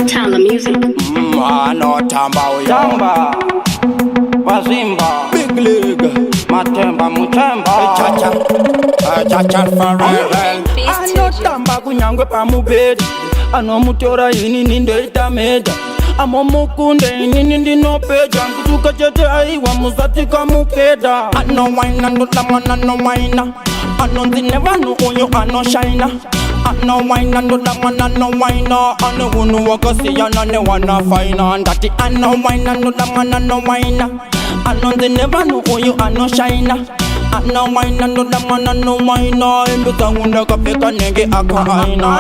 Tala music. No tamba Tamba, Wazimba, big league. Matemba, Mutemba, Chacha forever. Ano tamba kunyangwe pamubedi, ano mutora ini nindeita meda, amo mukunde ini ndinopeja, nkutuka chete aiwa muzatika mukeda. Anowayina ndo damana anowayina, ano ndinevanu uyu ano shina. Anowayina ndo damana anowayina, ane wunu wakasiyana ne wana faina. Ndati anowayina ndo damana anowayina, ano ndinevanu uyu ano shina. Anowayina ndo damana anowayina, imbita ngunda kapeka nenge akaina.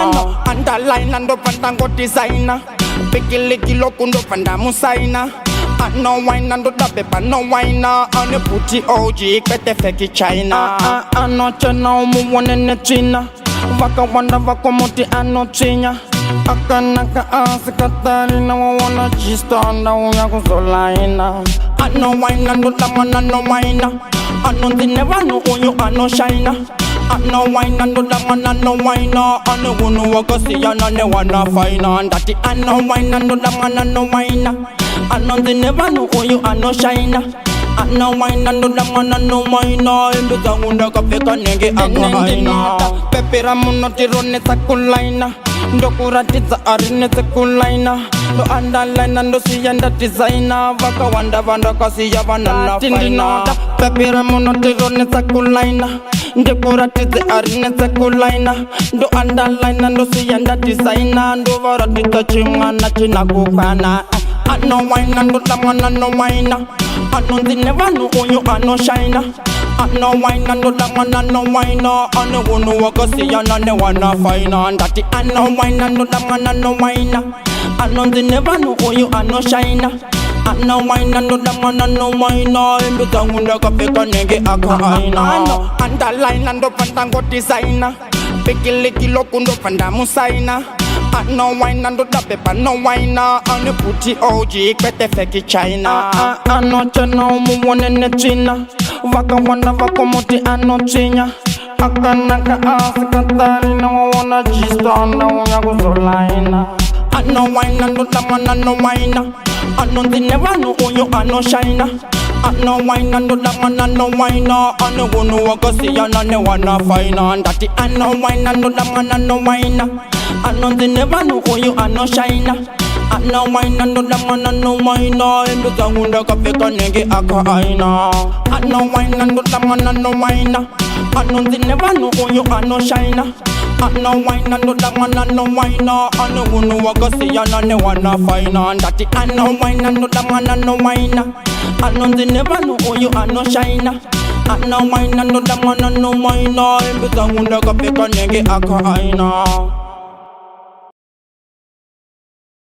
Andalaina ndo pandango designer, pikiliki loku ndo pandamu saina. Anowayina ndo dabepa anowayina, ane puti OG kwete feki China. Ano chena umuwane ne China, waka wanda wako muti ano chinya. Akanaka asikatari na wawana chistanda uya kuzolaina. Anowayina ndo damana anowayina, ano ndinevanu uyu ano shina. Anowayina ndo damana anowayina, ane wunu wakasiyana ne wana faina. Ndati anowayina ndo damana anowayina, ano ndinevanu uyu ano shina. Anowayina ndo damana anowayina, imbita ngunda kapeka nenge akaina. Pepera muno tirone sakulaina, ndokuratidza arine sekulaina. Ndo andalaina ndo siyanda designer, vaka wanda vanda kasiya vanana faina. Pepera muno tirone sakulaina, ndokuratidza arine sekulaina. Ndo andalaina ndo siyanda designer, ndo varatidza chimwana chinakukwana. Anowayina ndo damana anowayina, ano ndinevanu uyu ano shina. Anowayina ndo damana anowayina, ane wunu wakasiyana ne wana faina. Ndati anowayina ndo damana anowayina, ano ndinevanu uyu ano shina. Anowayina ndo damana anowayina, imbita ngunda kapeka nenge akaina. Andalaina ndo pandango designer, pikiliki loku ndo pandamu saina. Anowayina ndo dabepa anowayina, ane puti OG kwete feki China. Ano chena umuwane ne China, waka wanda wako muti ano chinya. Akanaka asikatari na wawana chistanda uya kuzolaina. Anowayina ndo damana anowayina, ano ndinevanu uyu ano shina. Anowayina ndo damana anowayina, ane wunu wakasiyana ne wana faina. Ndati anowayina ndo damana anowayina, ano ndinevanu uyu ano shina. Anowayina ndo damana anowayina, imbita ngunda kapeka nenge akaina. Anowayina ndo damana anowayina, ano ndinevanu uyu ano shina. Anowayina ndo damana anowayina, ane wunu wakasiyana ne wana faina. Ndati anowayina ndo damana anowayina, ano ndinevanu uyu ano shina. Anowayina ndo damana anowayina, imbita ngunda kapeka nenge akaina.